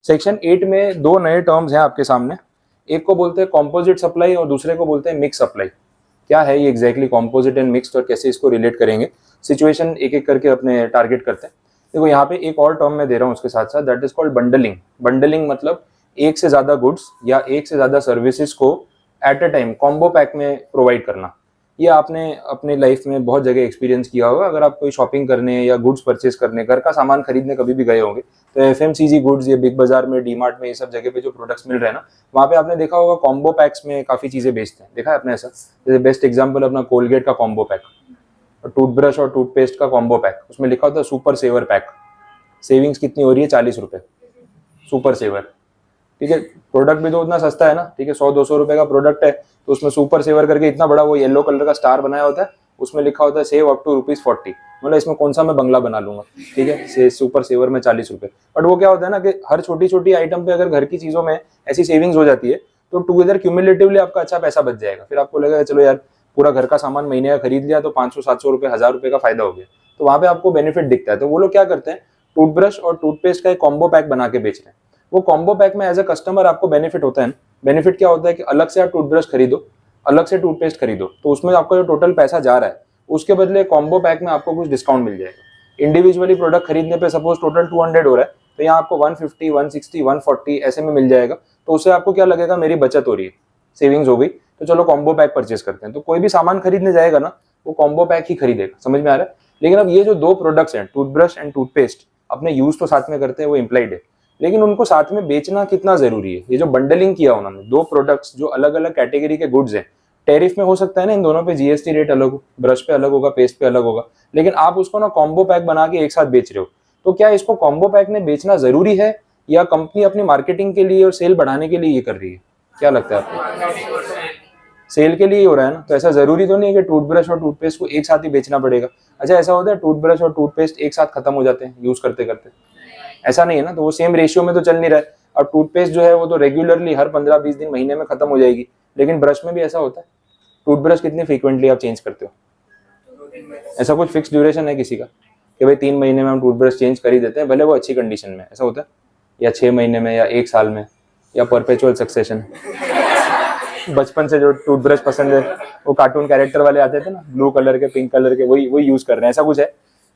Section 8 में दो नए टर्म्स हैं आपके सामने। एक को बोलते हैं कॉम्पोजिट सप्लाई और दूसरे को बोलते हैं मिक्स सप्लाई। क्या है ये एग्जैक्टली कॉम्पोजिट एंड मिक्स्ड और कैसे इसको रिलेट करेंगे, सिचुएशन एक एक करके अपने टारगेट करते हैं। देखो यहाँ पे एक और टर्म मैं दे रहा हूँ उसके साथ साथ, that is called bundling. Bundling मतलब एक से ज्यादा गुड्स या एक से ज्यादा सर्विसेज को at a time combo pack में प्रोवाइड करना। ये आपने अपने लाइफ में बहुत जगह एक्सपीरियंस किया होगा। अगर आप कोई शॉपिंग करने या गुड्स परचेस करने, घर का सामान खरीदने कभी भी गए होंगे, तो एफएमसीजी गुड्स, ये बिग बाजार में, डीमार्ट में, ये सब जगह पे जो प्रोडक्ट्स मिल रहे हैं ना, वहाँ पे आपने देखा होगा कॉम्बो पैक्स में काफी चीजें बेचते हैं। देखा है आपने ऐसा? जैसे बेस्ट एग्जाम्पल अपना कोलगेट का कॉम्बो पैक, टूथब्रश और टूथपेस्ट का कॉम्बो पैक, उसमें लिखा होता है सुपर सेवर पैक। सेविंग्स कितनी हो रही है? 40 रुपए सुपर सेवर। ठीक है, प्रोडक्ट भी तो उतना सस्ता है ना। ठीक है, 100-200 रुपए का प्रोडक्ट है, तो उसमें सुपर सेवर करके इतना बड़ा वो येलो कलर का स्टार बनाया होता है, उसमें लिखा होता है सेव अप टू ₹40। मतलब इसमें कौन सा मैं बंगला बना लूंगा। ठीक है, सुपर सेवर में 40 रुपए। बट वो क्या होता है ना कि हर छोटी छोटी आइटम पे अगर घर की चीजों में ऐसी सेविंग्स हो जाती है, तो टुगेदर क्यूमुलेटिवली आपका अच्छा पैसा बच जाएगा। फिर आपको लगेगा चलो यार पूरा घर का सामान महीने का खरीद लिया तो 500-700 रुपए, 1000 रुपए का फायदा हो गया। तो वहां पे आपको बेनिफिट दिखता है। तो वो लोग क्या करते हैं, टूथब्रश और टूथपेस्ट का एक कॉम्बो पैक बना के बेच रहे हैं। वो कॉम्बो पैक में एज अ कस्टमर आपको बेनिफिट होता है। बेनिफिट क्या होता है कि अलग से आप टूथब्रश खरीदो, अलग से टूथपेस्ट खरीदो, तो उसमें आपका जो टोटल पैसा जा रहा है उसके बदले कॉम्बो पैक में आपको कुछ डिस्काउंट मिल जाएगा। इंडिविजुअली प्रोडक्ट खरीदने पे सपोज टोटल 200 हो रहा है, तो यहाँ आपको 150, 160, 140 ऐसे में मिल जाएगा। तो उससे आपको क्या लगेगा, मेरी बचत हो रही है, सेविंग्स हो गई, तो चलो कॉम्बो पैक परचेस करते हैं। तो कोई भी सामान खरीदने जाएगा ना, वो कॉम्बो पैक ही खरीदेगा। समझ में आ रहा है? लेकिन अब ये जो दो प्रोडक्ट्स हैं, टूथब्रश एंड टूथपेस्ट, अपने यूज तो साथ में करते हैं, वो इम्प्लाइड है, लेकिन उनको साथ में बेचना कितना जरूरी है। ये जो बंडलिंग किया उन्होंने, दो प्रोडक्ट्स जो अलग अलग कैटेगरी के गुड्स हैं, टैरिफ में हो सकता है ना इन दोनों पे जीएसटी रेट अलग हो, ब्रश पे अलग होगा, पेस्ट पे अलग होगा, लेकिन आप उसको ना कॉम्बो पैक बना के एक साथ बेच रहे हो। तो क्या इसको कॉम्बो पैक में बेचना जरूरी है, या कंपनी अपनी मार्केटिंग के लिए और सेल बढ़ाने के लिए ये कर रही है? क्या लगता है आपको? सेल के लिए ही हो रहा है ना, तो ऐसा जरूरी तो नहीं है कि टूथब्रश और टूथपेस्ट को एक साथ ही बेचना पड़ेगा। अच्छा, ऐसा होता है टूथब्रश और टूथपेस्ट एक साथ खत्म हो जाते हैं यूज करते करते? ऐसा नहीं है ना, तो वो सेम रेशियो में तो चल नहीं रहा है। और टूथपेस्ट जो है वो तो रेगुलरली हर 15-20 दिन, महीने में खत्म हो जाएगी। लेकिन ब्रश में भी ऐसा होता है। टूथब्रश कितनी फ्रीक्वेंटली आप चेंज करते हो? ऐसा कुछ फिक्स ड्यूरेशन है किसी का कि भाई 3 महीने में हम टूथब्रश चेंज कर ही देते हैं, भले वो अच्छी कंडीशन में? ऐसा होता है? या 6 महीने में, या 1 साल में, या परपेचुअल सक्सेशन? बचपन से जो टूथब्रश पसंद है, वो कार्टून कैरेक्टर वाले आते थे ना, ब्लू कलर के, पिंक कलर के, वही यूज कर रहे हैं, ऐसा कुछ है?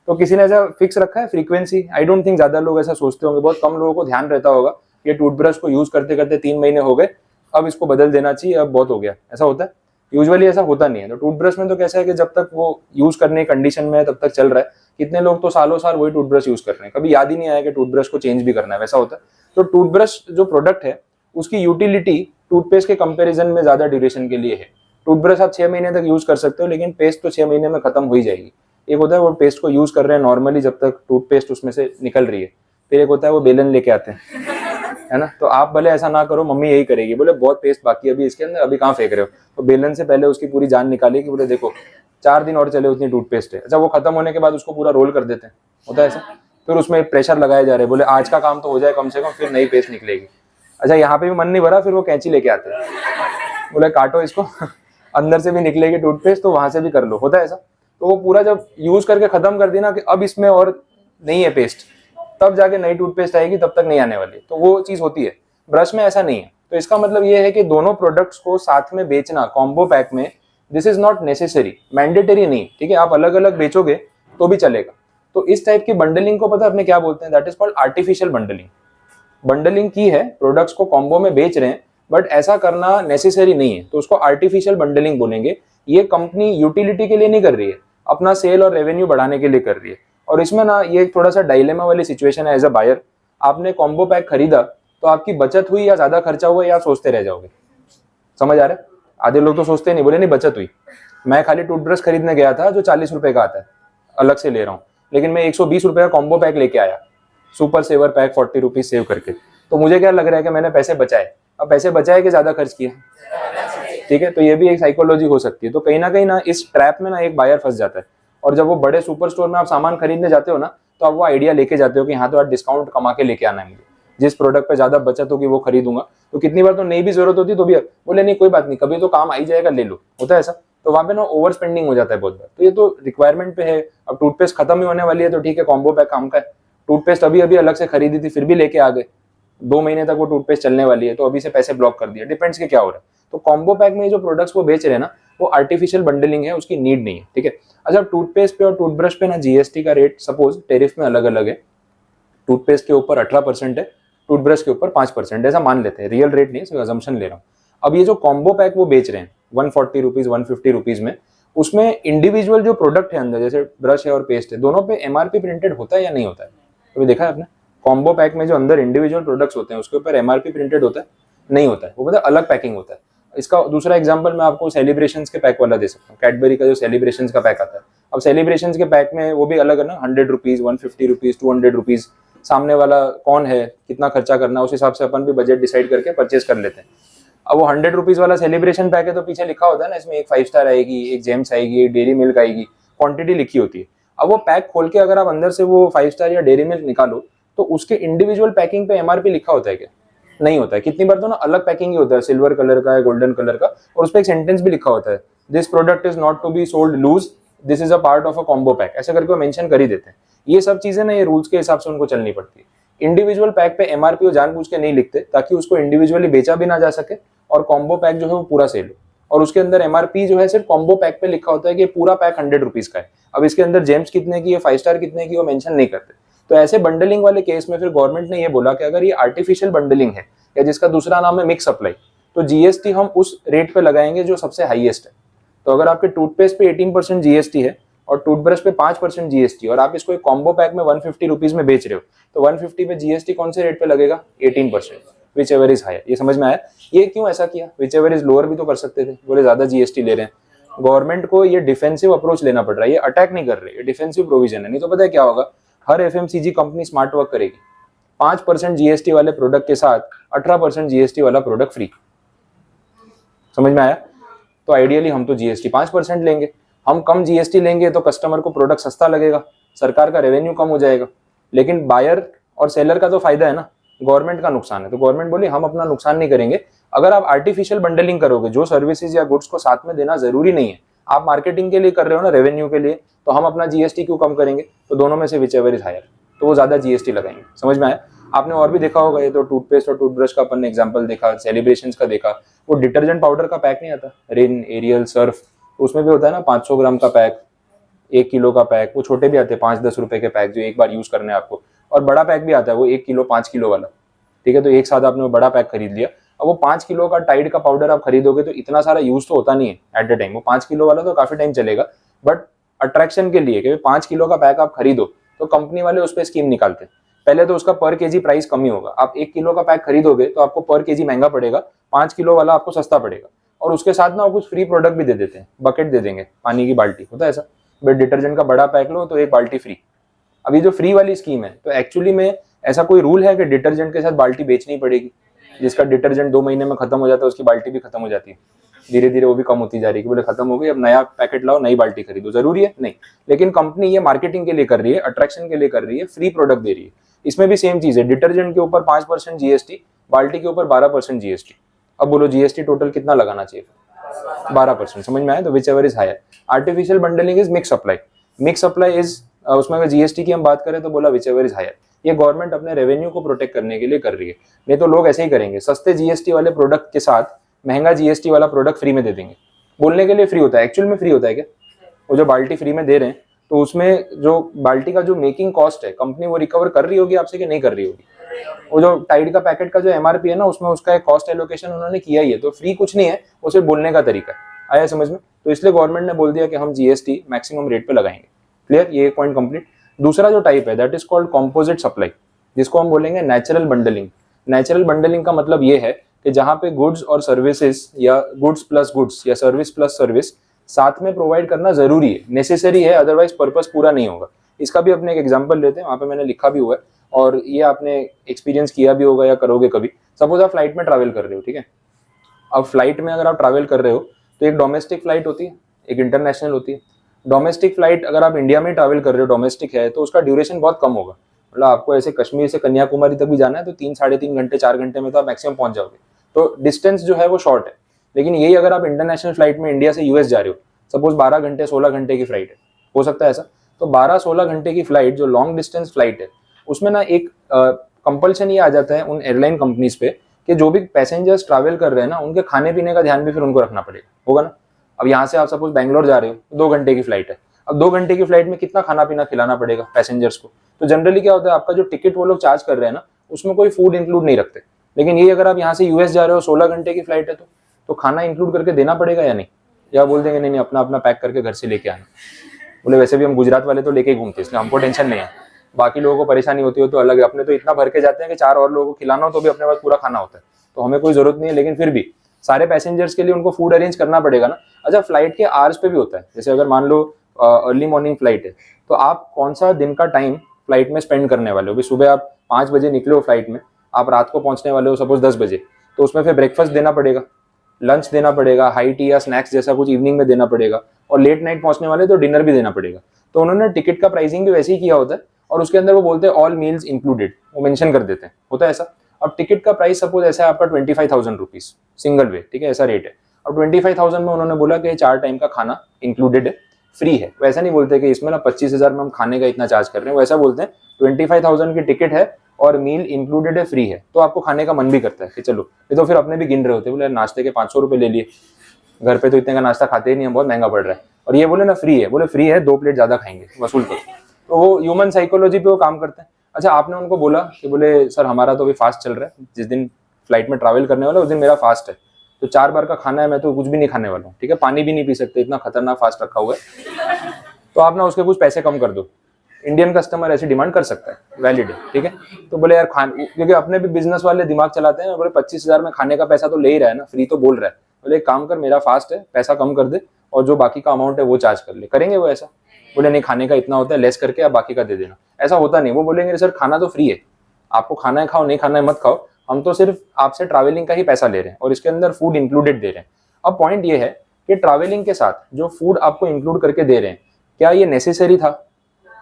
तो किसी ने ऐसा फिक्स रखा है फ्रीक्वेंसी? आई डोंट थिंक ज्यादा लोग ऐसा सोचते होंगे। बहुत कम लोगों को ध्यान रहता होगा ये टूथब्रश को यूज करते करते 3 महीने हो गए, अब इसको बदल देना चाहिए, अब बहुत हो गया। ऐसा होता है? यूजुअली ऐसा होता नहीं है। तो टूथब्रश में तो कैसा है कि जब तक वो यूज करने कंडीशन में है तब तक चल रहा है। कितने लोग तो सालों साल वही टूथब्रश यूज कर रहे हैं, कभी याद ही नहीं आया कि टूथब्रश को चेंज भी करना है। वैसा होता है। तो टूथब्रश जो प्रोडक्ट है उसकी यूटिलिटी टूथपेस्ट के कंपैरिजन में ज्यादा ड्यूरेशन के लिए है। टूथब्रश आप 6 महीने तक यूज कर सकते हो, लेकिन पेस्ट तो 6 महीने में खत्म हो ही जाएगी। एक होता है वो पेस्ट को यूज कर रहे हैं नॉर्मली जब तक टूथपेस्ट उसमें से निकल रही है, फिर एक होता है वो बेलन लेके आते हैं, है ना। तो आप भले ऐसा ना करो, मम्मी यही करेगी, बोले बहुत पेस्ट बाकी अभी इसके अंदर, अभी कहाँ फेंक रहे हो, तो बेलन से पहले उसकी पूरी जान निकालेगी, बोले देखो 4 दिन और चले उतनी टूथपेस्ट है। अच्छा, वो खत्म होने के बाद उसको पूरा रोल कर देते हैं, होता है ऐसा। फिर उसमें प्रेशर लगाए जा रहे हैं, बोले आज का काम तो हो जाए कम से कम, फिर नई पेस्ट निकलेगी। अच्छा, यहाँ पे भी मन नहीं भरा, फिर वो कैंची लेके आते हैं, बोले काटो इसको अंदर से भी निकलेगी टूथपेस्ट, तो वहां से भी कर लो, होता है ऐसा। तो वो पूरा जब यूज करके खत्म कर दिया ना कि अब इसमें और नहीं है पेस्ट, तब जाके नई टूथपेस्ट आएगी, तब तक नहीं आने वाली। तो वो चीज होती है। ब्रश में ऐसा नहीं है। तो इसका मतलब ये है कि दोनों प्रोडक्ट्स को साथ में बेचना कॉम्बो पैक में, this is not necessary, mandatory नहीं। ठीक है, आप अलग अलग बेचोगे तो भी चलेगा। तो इस टाइप की बंडलिंग को पता है अपने क्या बोलते हैं? That is called artificial bundling. Bundling की है, प्रोडक्ट्स को कॉम्बो में बेच रहे हैं, बट ऐसा करना नेसेसरी नहीं है, तो उसको आर्टिफिशियल बंडलिंग बोलेंगे। ये कंपनी यूटिलिटी के लिए नहीं कर रही है, अपना सेल और रेवेन्यू बढ़ाने के लिए कर रही है। और इसमें ना ये थोड़ा सा डायलेमा वाली सिचुएशन है। एज अ बायर, आपने कॉम्बो पैक खरीदा तो आपकी बचत हुई या ज्यादा खर्चा हुआ, या सोचते रह जाओगे? समझ आ रहा है? आधे लोग तो सोचते नहीं, बोले नहीं बचत हुई, मैं खाली टूथब्रश खरीदने गया था जो 40 रुपए का आता है, अलग से ले रहा हूँ, लेकिन मैं 120 रुपए का कॉम्बो पैक लेके आया, super saver pack 40 rupees save करके, तो मुझे क्या लग रहा है कि मैंने पैसे बचाए। अब पैसे बचाए कि ज्यादा खर्च किया? ठीक है, तो ये भी एक साइकोलॉजी हो सकती है। तो कहीं ना इस ट्रैप में ना एक बायर फंस जाता है। और जब वो बड़े सुपर स्टोर में आप सामान खरीदने जाते हो ना, तो आप वो आइडिया लेके जाते हो कि हाँ तो आज डिस्काउंट कमा के लेके आना है मुझे, जिस प्रोडक्ट पे ज्यादा बचत होगी वो खरीदूंगा। तो कितनी बार तो नहीं भी जरूरत होती तो भी बोले नहीं कोई बात नहीं, कभी तो काम आ ही जाएगा, ले लो, होता है ऐसा। तो वहां पे ना ओवर स्पेंडिंग हो जाता है बहुत बार। तो ये तो रिक्वायरमेंट पे है। अब टूथपेस्ट खत्म ही होने वाली है, तो ठीक है कॉम्बो पैक काम का है। टूथपेस्ट अभी अभी अलग से खरीदी थी, फिर भी लेके आ गए, 2 महीने तक वो टूथपेस्ट चलने वाली है, तो अभी से पैसे ब्लॉक कर दिया, डिपेंड्स के क्या हो रहा है। तो कॉम्बो पैक में जो प्रोडक्ट्स वो बेच रहे हैं ना, वो आर्टिफिशियल बंडलिंग है, उसकी नीड नहीं है, ठीक है। अच्छा, टूथपेस्ट पे और टूथब्रश पे ना जीएसटी का रेट सपोज टेरिफ में अलग अलग है, टूथपेस्ट के ऊपर 18% है, टूथब्रश के ऊपर 5%, ऐसा मान लेते हैं, रियल रेट नहीं, सिर्फ अजम्पशन ले रहा हूँ। अब ये जो कॉम्बो पैक वो बेच रहे हैं 140 रुपीज 150 रुपीज में, उसमें इंडिविजुअल जो प्रोडक्ट है अंदर, जैसे ब्रश है और पेस्ट है, दोनों पे एमआरपी प्रिंटेड होता है या नहीं होता है? तो देखा है आपने, कॉम्बो पैक में जो अंदर इंडिविजुअल प्रोडक्ट्स होते हैं उसके ऊपर एमआरपी प्रिंटेड होता है? नहीं होता है, वो पता है अलग पैकिंग होता है। इसका दूसरा एग्जांपल मैं आपको सेलिब्रेशंस के पैक वाला दे सकता हूँ, कैडबरी का जो सेलिब्रेशंस का पैक आता है। अब सेलिब्रेशंस के पैक में वो भी अलग है ना, 100 रुपीज 150 रुपीज 200 रुपीज, सामने वाला कौन है, कितना खर्चा करना है, उस हिसाब से अपन भी बजट डिसाइड करके परचेज कर लेते हैं। अब वो 100 रुपीज वाला सेलिब्रेशन पैक है तो पीछे लिखा होता है ना, इसमें एक 5 स्टार आएगी, एक जेम्स आएगी, एक डेयरी मिल्क आएगी, क्वांटिटी लिखी होती है। अब वो पैक खोल के अगर आप अंदर से वो 5 स्टार या डेयरी मिल्क निकालो तो उसके इंडिविजुअल पैकिंग पे एमआरपी लिखा होता है क्या? नहीं होता है। कितनी बार तो ना अलग पैकिंग ही होता है, सिल्वर कलर का है, गोल्डन कलर का, और उस पर एक सेंटेंस भी लिखा होता है, this product is not to be sold loose, this is a part of a combo pack, ऐसा करके वो मेंशन कर ही देते हैं। ये सब चीजें ना, ये रूल्स के हिसाब से उनको चलनी पड़ती है। इंडिविजुअल पैक पे एमआरपी वो जानबूझ के नहीं लिखते ताकि उसको इंडिविजुअली बेचा भी ना जा सके और कॉम्बो पैक जो है वो पूरा सेल हो। और उसके अंदर एमआरपी जो है सिर्फ कॉम्बो पैक पे लिखा होता है कि पूरा पैक 100 रुपीज का है। अब इसके अंदर जेम्स कितने की है, 5 स्टार कितने की, वो मेंशन नहीं करते। तो ऐसे बंडलिंग वाले केस में फिर गवर्नमेंट ने ये बोला कि अगर ये आर्टिफिशियल बंडलिंग है या जिसका दूसरा नाम है मिक्स सप्लाई, तो जीएसटी हम उस रेट पे लगाएंगे जो सबसे हाईएस्ट है। तो अगर आपके टूथपेस्ट पे 18% जीएसटी है और टूथब्रश पे 5% जीएसटी, और आप इसको एक कॉम्बो पैक में 150 रुपीज में बेच रहे हो, तो 150 पे जीएसटी कौन से रेट पे लगेगा? 18%, विच एवर इज हायर। ये समझ में आया? ये क्यों ऐसा किया? विच एवर इज लोअर भी तो कर सकते थे, बोले ज्यादा जीएसटी ले रहे हैं। गवर्नमेंट को ये डिफेंसिव अप्रोच लेना पड़ रहा है, ये अटैक नहीं कर रहे, ये डिफेंसिव प्रोविजन है। नहीं तो पता है क्या होगा, हर एफएमसीजी कंपनी स्मार्ट वर्क करेगी, 5% जीएसटी वाले प्रोडक्ट के साथ 18% जीएसटी वाला प्रोडक्ट फ्री। समझ में आया? तो आइडियली हम तो जीएसटी 5% लेंगे, हम कम जीएसटी लेंगे तो कस्टमर को प्रोडक्ट सस्ता लगेगा, सरकार का रेवेन्यू कम हो जाएगा, लेकिन बायर और सेलर का तो फायदा है ना, गवर्नमेंट का नुकसान है। तो गवर्नमेंट बोली हम अपना नुकसान नहीं करेंगे। अगर आप आर्टिफिशियल बंडलिंग करोगे, जो सर्विसेज या गुड्स को साथ में देना जरूरी नहीं है, आप मार्केटिंग के लिए कर रहे हो ना, रेवेन्यू के लिए, तो हम अपना जीएसटी क्यों कम करेंगे? तो दोनों में से विच एवर इज हायर, तो वो ज्यादा जीएसटी लगाएंगे। समझ में आया? आपने और भी देखा होगा, ये तो टूथपेस्ट और टूथब्रश का अपन ने एग्जांपल देखा, सेलिब्रेशंस का देखा, वो डिटर्जेंट पाउडर का पैक नहीं आता, रिन, एरियल, सर्फ, उसमें भी होता है ना 500 ग्राम का पैक, 1 किलो का पैक, वो छोटे भी आते हैं 5-10 रुपए के पैक जो एक बार यूज करने हैं आपको, और बड़ा पैक भी आता है वो 1 किलो 5 किलो वाला, ठीक है। तो एक साथ आपने वो बड़ा पैक खरीद लिया। अब वो 5 किलो का टाइड का पाउडर आप खरीदोगे तो इतना सारा यूज तो होता नहीं है एट ए टाइम, वो 5 किलो वाला तो काफी टाइम चलेगा, बट अट्रैक्शन के लिए कि 5 किलो का पैक आप खरीदो तो कंपनी वाले उस पर स्कीम निकालते हैं। पहले तो उसका पर केजी प्राइस कम ही होगा, आप 1 किलो का पैक खरीदोगे तो आपको पर केजी महंगा पड़ेगा, 5 किलो वाला आपको सस्ता पड़ेगा, और उसके साथ ना वो कुछ फ्री प्रोडक्ट भी दे देते हैं, बकेट दे देंगे, पानी की बाल्टी, होता है ऐसा, बट डिटर्जेंट का बड़ा पैक लो तो 1 बाल्टी फ्री। अब ये जो फ्री वाली स्कीम है, तो एक्चुअली में ऐसा कोई रूल है कि डिटर्जेंट के साथ बाल्टी बेचनी पड़ेगी? जिसका डिटर्जेंट 2 महीने में खत्म हो जाता है उसकी बाल्टी भी खत्म हो जाती है, धीरे धीरे वो भी कम होती जा रही है, बोले खत्म हो गई, अब नया पैकेट लाओ, नई बाल्टी खरीदो। जरूरी है? नहीं। लेकिन कंपनी ये मार्केटिंग के लिए कर रही है, अट्रैक्शन के लिए कर रही है, फ्री प्रोडक्ट दे रही है। इसमें भी सेम चीज है, डिटर्जेंट के ऊपर 5% जीएसटी, बाल्टी के ऊपर 12% जीएसटी। अब बोलो जीएसटी टोटल कितना लगाना चाहिए? 12%। समझ में आया? तो whichever is higher. Artificial bundling is mix supply, mix supply is, उसमें अगर जीएसटी की हम बात करें तो बोला विच एवर इज हायर। ये गवर्नमेंट अपने रेवेन्यू को प्रोटेक्ट करने के लिए कर रही है, नहीं तो लोग ऐसे ही करेंगे, सस्ते जीएसटी वाले प्रोडक्ट के साथ महंगा जीएसटी वाला प्रोडक्ट फ्री में दे देंगे। बोलने के लिए फ्री होता है, एक्चुअल में फ्री होता है क्या? वो जो बाल्टी फ्री में दे रहे हैं तो उसमें जो बाल्टी का जो मेकिंग कॉस्ट है कंपनी वो रिकवर कर रही होगी आपसे कि नहीं कर रही होगी? वो जो टाइड का पैकेट का जो एमआरपी है ना, उसमें उसका एक कॉस्ट एलोकेशन उन्होंने किया ही है, तो फ्री कुछ नहीं है, वो सिर्फ बोलने का तरीका है। आया समझ में? तो इसलिए गवर्नमेंट ने बोल दिया कि हम जीएसटी मैक्सिमम रेट पे लगाएंगे। क्लियर? ये एक पॉइंट कंप्लीट। दूसरा जो टाइप है that is called composite supply, जिसको हम बोलेंगे नेचुरल बंडलिंग। नेचुरल बंडलिंग का मतलब ये है कि जहां पे गुड्स और सर्विसेज या गुड्स प्लस गुड्स या सर्विस प्लस सर्विस साथ में प्रोवाइड करना जरूरी है, नेसेसरी है, अदरवाइज पर्पस पूरा नहीं होगा। इसका भी अपने एक एग्जांपल लेते हैं, वहां पे मैंने लिखा भी हुआ है और ये आपने एक्सपीरियंस किया भी होगा या करोगे कभी। सपोज आप फ्लाइट में ट्रैवल कर रहे हो, ठीक है। अब फ्लाइट में अगर आप ट्रैवल कर रहे हो तो एक डोमेस्टिक फ्लाइट होती है, एक इंटरनेशनल होती है। डोमेस्टिक फ्लाइट अगर आप इंडिया में ट्रैवल कर रहे हो, डोमेस्टिक है, तो उसका ड्यूरेशन बहुत कम होगा। मतलब आपको ऐसे कश्मीर से कन्याकुमारी तक भी जाना है तो 3-3.5 घंटे 4 घंटे में तो आप मैक्सिमम पहुंच जाओगे, तो डिस्टेंस जो है वो शॉर्ट है। लेकिन यही अगर आप इंटरनेशनल फ्लाइट में इंडिया से यूएस जा रहे हो, सपोज 12 घंटे 16 घंटे की फ्लाइट है, हो सकता है ऐसा, तो 12-16 घंटे की फ्लाइट जो लॉन्ग डिस्टेंस फ्लाइट है उसमें ना एक कंपल्शन ये आ जाता है उन एयरलाइन कंपनीज पे कि जो भी पैसेंजर्स ट्रैवल कर रहे हैं ना, उनके खाने पीने का ध्यान भी फिर उनको रखना पड़ेगा, होगा ना। अब यहाँ से आप सपोज बैंगलोर जा रहे हो, 2 घंटे की फ्लाइट है। अब 2 घंटे की फ्लाइट में कितना खाना पीना खिलाना पड़ेगा पैसेंजर्स को। तो जनरली क्या होता है, आपका जो टिकट वो लोग चार्ज कर रहे हैं ना, उसमें कोई फूड इंक्लूड नहीं रखते। लेकिन ये अगर आप यहाँ से यूएस जा रहे हो, 16 घंटे की फ्लाइट है, तो खाना इंक्लूड करके देना पड़ेगा या नहीं? या बोल देंगे नहीं नहीं, अपना अपना पैक करके घर से लेके आना। बोले वैसे भी हम गुजरात वाले तो लेके घूमते हैं, इसलिए हमको टेंशन नहीं है, बाकी लोगों को परेशानी होती हो तो अलग है। अपने तो इतना भर के जाते हैं कि 4 और लोगों को खिलाना हो तो भी अपने पास पूरा खाना होता है, तो हमें कोई जरूरत नहीं है। लेकिन फिर भी सारे पैसेंजर्स के लिए उनको फूड अरेंज करना पड़ेगा ना। अच्छा, फ्लाइट के आवर्स पे भी होता है, जैसे अगर मान लो अर्ली मॉर्निंग फ्लाइट है, तो आप कौन सा दिन का टाइम फ्लाइट में स्पेंड करने वाले हो। भी सुबह आप 5 बजे निकले हो फ्लाइट में, आप रात को पहुंचने वाले हो सपोज 10 बजे, तो उसमें फिर ब्रेकफास्ट देना पड़ेगा, लंच देना पड़ेगा, हाई टी या स्नैक्स जैसा कुछ इवनिंग में देना पड़ेगा, और लेट नाइट पहुंचने वाले तो डिनर भी देना पड़ेगा। तो उन्होंने टिकट का प्राइसिंग भी वैसे ही किया होता है, और उसके अंदर वो बोलते हैं ऑल मील्स इंक्लूडेड, वो मेंशन कर देते हैं, होता है ऐसा। अब टिकट का प्राइस सपोज ऐसा है आपका 25,000 रुपीज सिंगल वे, ठीक है, ऐसा रेट है। अब 25,000 में उन्होंने बोला कि 4 टाइम का खाना इंक्लूडेड है, फ्री है। वैसा नहीं बोलते कि इसमें ना 25,000 में हम खाने का इतना चार्ज कर रहे हैं, वैसा बोलते हैं 25,000 की टिकट है और मील इंक्लूडेड है, फ्री है। तो आपको खाने का मन भी करता है कि चलो, ये तो फिर अपने भी गिन रहे होते, बोले नाश्ते के 500 रुपए ले लिए, घर पे तो इतने का नाश्ता खाते ही नहीं, हम बहुत महंगा पड़ रहा है। और ये बोले ना फ्री है, बोले फ्री है 2 प्लेट ज्यादा खाएंगे, वसूल करो। तो वो ह्यूमन साइकोलॉजी पे वो काम करते हैं। अच्छा, आपने उनको बोला कि बोले सर हमारा तो अभी फास्ट चल रहा है, जिस दिन फ्लाइट में ट्रैवल करने वाला उस दिन मेरा फास्ट है, तो 4 बार का खाना है, मैं तो कुछ भी नहीं खाने वाला हूँ, ठीक है, पानी भी नहीं पी सकते, इतना खतरनाक फास्ट रखा हुआ है, तो आप ना उसके कुछ पैसे कम कर दो। इंडियन कस्टमर ऐसी डिमांड कर सकता है, वैलिड है, ठीक है। तो बोले यार क्योंकि अपने भी बिजनेस वाले दिमाग चलाते हैं, बोले 25,000 में खाने का पैसा तो ले ही रहा है ना, फ्री तो बोल रहा है, बोले एक काम कर, मेरा फास्ट है, पैसा कम कर दे और जो बाकी का अमाउंट है वो चार्ज कर ले। करेंगे वो ऐसा? बोले नहीं, खाने का इतना होता है, लेस करके आप बाकी का दे देना। ऐसा होता नहीं, वो बोलेंगे सर खाना तो फ्री है, आपको खाना है खाओ, नहीं खाना है मत खाओ, हम तो सिर्फ आपसे ट्रैवलिंग का ही पैसा ले रहे हैं और इसके अंदर फूड इंक्लूडेड दे रहे हैं। अब पॉइंट ये है कि ट्रैवलिंग के साथ जो फूड आपको इंक्लूड करके दे रहे हैं, क्या ये नेसेसरी था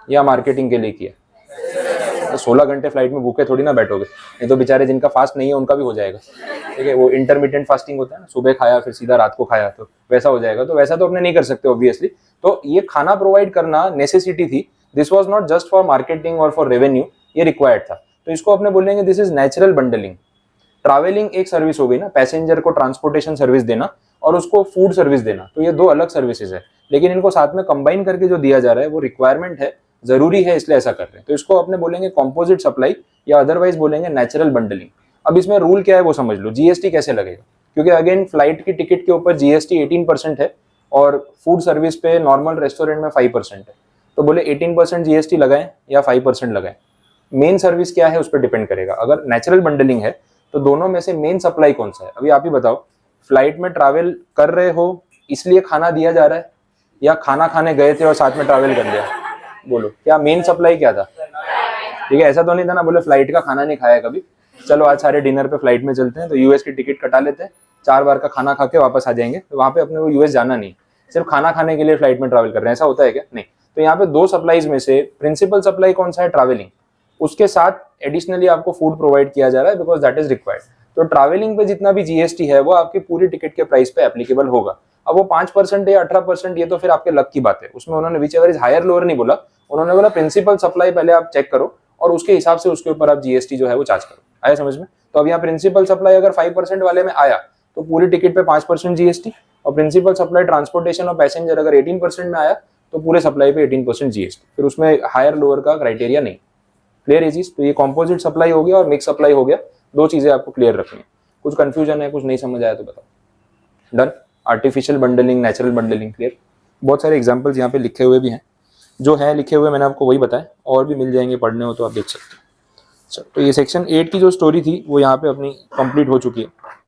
या मार्केटिंग के लिए किया? 16 घंटे फ्लाइट में भूखे थोड़ी ना बैठोगे, नहीं तो बेचारे जिनका फास्ट नहीं है उनका भी हो जाएगा, ठीक है, वो इंटरमिटेंट फास्टिंग होता है ना, सुबह खाया फिर सीधा रात को खाया, तो वैसा हो जाएगा। तो वैसा तो अपने नहीं कर सकते ऑब्वियसली। तो ये खाना प्रोवाइड करना नेसेसिटी थी, this was not just for marketing और फॉर रेवेन्यू, ये रिक्वायर्ड था। तो इसको अपने बोलेंगे this is natural bundling. Travelling एक सर्विस हो गई ना, पैसेंजर को ट्रांसपोर्टेशन सर्विस देना और उसको फूड सर्विस देना, तो ये 2 अलग सर्विसेज है, लेकिन इनको साथ में कंबाइन करके जो दिया जा रहा है वो रिक्वायरमेंट है, जरूरी है, इसलिए ऐसा कर रहे हैं। तो इसको अपने बोलेंगे कॉम्पोजिट सप्लाई या अदरवाइज बोलेंगे नेचुरल बंडलिंग। अब इसमें रूल क्या है वो समझ लो, जीएसटी कैसे लगेगा, क्योंकि अगेन फ्लाइट की टिकट के ऊपर जीएसटी 18% है और फूड सर्विस पे नॉर्मल रेस्टोरेंट में 5% है। तो बोले 18% जीएसटी लगाएं या 5% लगाएं, मेन सर्विस क्या है उस पर डिपेंड करेगा। अगर नेचुरल बंडलिंग है तो दोनों में से मेन सप्लाई कौन सा है? अभी आप ही बताओ, फ्लाइट में ट्रैवल कर रहे हो इसलिए खाना दिया जा रहा है, या खाना खाने गए थे और साथ में ट्रैवल कर लिया? बोलो क्या मेन सप्लाई क्या था? ठीक है, ऐसा तो नहीं था ना बोले फ्लाइट का खाना नहीं खाया कभी, चलो आज सारे डिनर पे फ्लाइट में चलते हैं, तो यूएस की टिकट कटा लेते हैं, 4 बार का खाना खा के वापस आ जाएंगे। तो वहां पे अपने को यूएस जाना नहीं, सिर्फ खाना खाने के लिए फ्लाइट में ट्रैवल कर रहे हैं, ऐसा होता है क्या? नहीं। तो यहाँ पे 2 सप्लाईज में से प्रिंसिपल सप्लाई कौन सा है? ट्रैवलिंग। उसके साथ एडिशनली आपको फूड प्रोवाइड किया जा रहा है बिकॉज दैट इज रिक्वायर्ड। तो ट्रैवलिंग पे जितना भी जीएसटी है वो आपकी पूरी टिकट के प्राइस पे एप्लीकेबल होगा। अब वो 5% या 18% ये तो फिर आपके लक की बात है, उसमें उन्होंने whichever is higher lower नहीं बोला, उन्होंने बोला प्रिंसिपल सप्लाई पहले आप चेक करो और उसके हिसाब से उसके ऊपर आप जीएसटी जो है वो चार्ज करो। आया समझ में? तो अब यहाँ प्रिंसिपल सप्लाई अगर 5% वाले में आया तो पूरी टिकट पे 5% जीएसटी, और प्रिंसिपल सप्लाई ट्रांसपोर्टेशन और पैसेंजर अगर 18% में आया तो पूरे सप्लाई पे 18% जीएसटी, फिर उसमें हायर लोअर का क्राइटेरिया नहीं। क्लियर है चीज? तो ये कॉम्पोजिट सप्लाई हो गया और मिक्स सप्लाई हो गया, 2 चीजें आपको क्लियर रखनी है। कुछ कंफ्यूजन है, कुछ नहीं समझ आया तो बताओ। Done. Artificial bundling, natural bundling clear. बहुत सारे एग्जांपल्स यहाँ पे लिखे हुए भी हैं, जो है लिखे हुए मैंने आपको वही बताया, और भी मिल जाएंगे, पढ़ने हो तो आप देख सकते हैं। चलो, तो ये सेक्शन 8 की जो स्टोरी थी वो यहाँ पे अपनी कंप्लीट हो चुकी है।